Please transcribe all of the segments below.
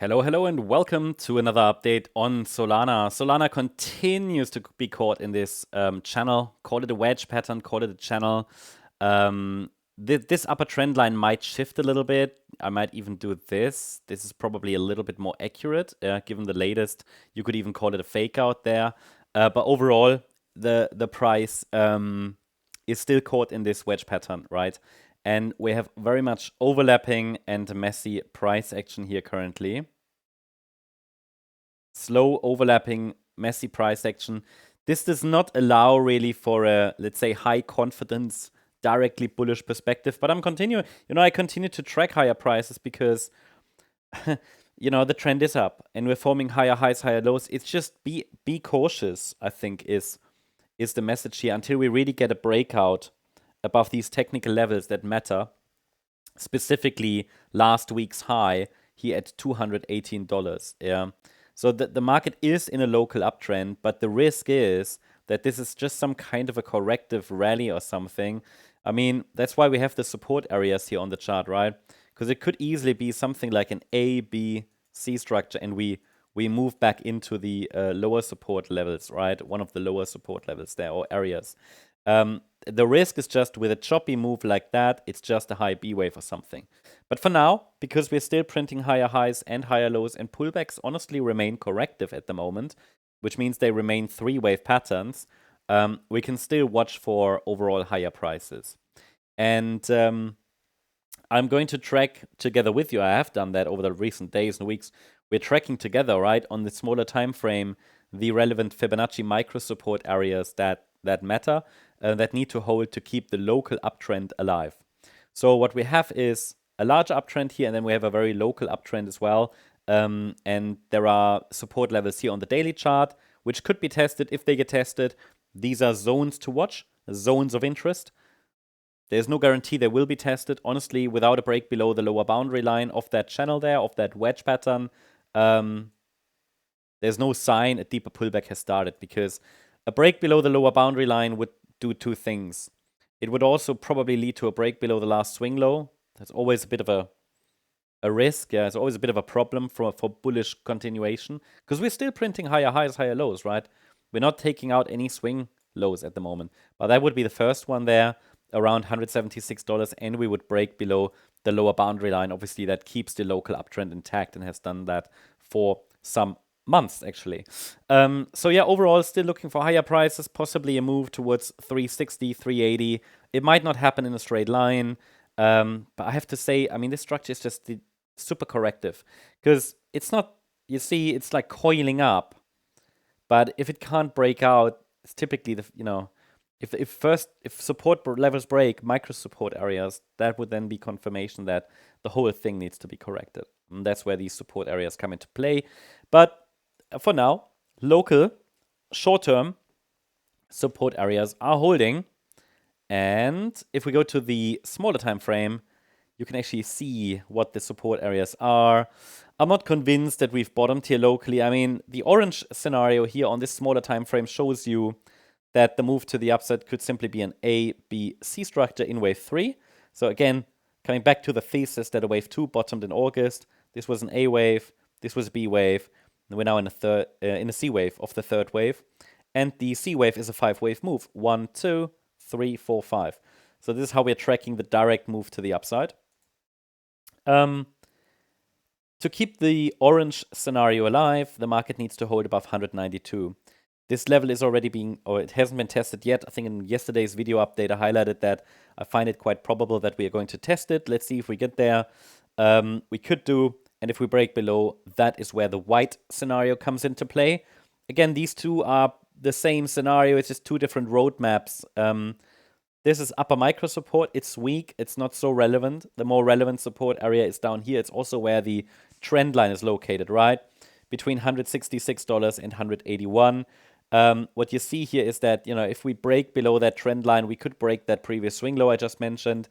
Hello, hello, and welcome to another update on Solana. Solana continues to be caught in this channel. Call it a wedge pattern, call it a channel. This upper trend line might shift a little bit. I might even do this. This is probably a little bit more accurate, given the latest. You could even call it a fake out there. But overall, the price is still caught in this wedge pattern, right? And we have very much overlapping and messy price action here currently. Slow overlapping, messy price action. This does not allow really for a, let's say, high confidence, directly bullish perspective. But I continue to track higher prices because, the trend is up and we're forming higher highs, higher lows. It's just be cautious, I think, is the message here until we really get a breakout above these technical levels that matter. Specifically, last week's high here at $218. Yeah. So the market is in a local uptrend, but the risk is that this is just some kind of a corrective rally or something. I mean, that's why we have the support areas here on the chart, right? Because it could easily be something like an A, B, C structure, and we move back into the lower support levels, right? One of the lower support levels there, or areas. The risk is just with a choppy move like that, it's just a high B wave or something. But for now, because we're still printing higher highs and higher lows, and pullbacks honestly remain corrective at the moment, which means they remain three-wave patterns, we can still watch for overall higher prices. And I'm going to track together with you. I have done that over the recent days and weeks. We're tracking together, right, on the smaller time frame, the relevant Fibonacci micro support areas that matter, that need to hold to keep the local uptrend alive. So what we have is a larger uptrend here, and then we have a very local uptrend as well. And there are support levels here on the daily chart, which could be tested. If they get tested, these are zones to watch, zones of interest. There's no guarantee they will be tested. Honestly, without a break below the lower boundary line of that channel there, of that wedge pattern, there's no sign a deeper pullback has started, because a break below the lower boundary line would do two things. It would also probably lead to a break below the last swing low. That's always a bit of a risk. Yeah, it's always a bit of a problem for bullish continuation, because we're still printing higher highs, higher lows, right? We're not taking out any swing lows at the moment. But that would be the first one there, around $176, and we would break below the lower boundary line. Obviously, that keeps the local uptrend intact and has done that for some months, actually. So yeah, overall, still looking for higher prices, possibly a move towards 360, 380. It might not happen in a straight line. But I have to say, I mean, this structure is just super corrective, because it's not, you see, it's like coiling up. But if it can't break out, it's typically if support levels break, micro support areas, that would then be confirmation that the whole thing needs to be corrected. And that's where these support areas come into play. But for now, local, short-term support areas are holding. And if we go to the smaller time frame, you can actually see what the support areas are. I'm not convinced that we've bottomed here locally. I mean, the orange scenario here on this smaller time frame shows you that the move to the upside could simply be an A, B, C structure in wave 3. So again, coming back to the thesis that a wave 2 bottomed in August, this was an A wave, this was a B wave, and we're now in a C wave of the third wave. And the C wave is a 5-wave move. 1, 2, 3, 4, 5. So this is how we're tracking the direct move to the upside. To keep the orange scenario alive, the market needs to hold above 192. This level is already it hasn't been tested yet. I think in yesterday's video update, I highlighted that I find it quite probable that we are going to test it. Let's see if we get there. We could do, and if we break below, that is where the white scenario comes into play. Again, these two are the same scenario. It's just two different roadmaps. This is upper micro support. It's weak. It's not so relevant. The more relevant support area is down here. It's also where the trend line is located, right? Between $166 and $181. What you see here is that, if we break below that trend line, we could break that previous swing low I just mentioned.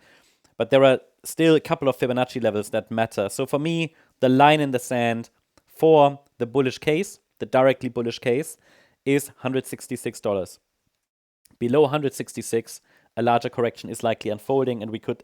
But there are still a couple of Fibonacci levels that matter. So for me, the line in the sand for the bullish case, the directly bullish case, is $166. Below 166, a larger correction is likely unfolding, and we could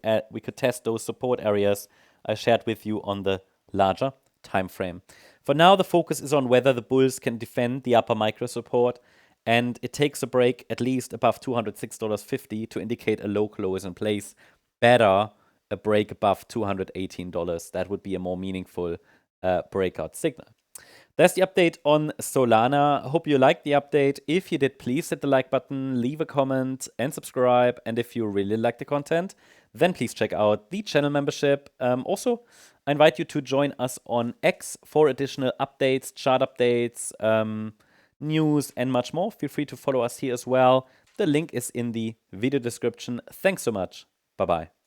test those support areas I shared with you on the larger time frame. For now, the focus is on whether the bulls can defend the upper micro support, and it takes a break at least above $206.50 to indicate a local low is in place. Better a break above $218. That would be a more meaningful breakout signal. That's the update on Solana. Hope you liked the update. If you did, please hit the like button, leave a comment, and subscribe. And if you really like the content, then please check out the channel membership. Also, I invite you to join us on X for additional updates, chart updates, news, and much more. Feel free to follow us here as well. The link is in the video description. Thanks so much. Bye-bye.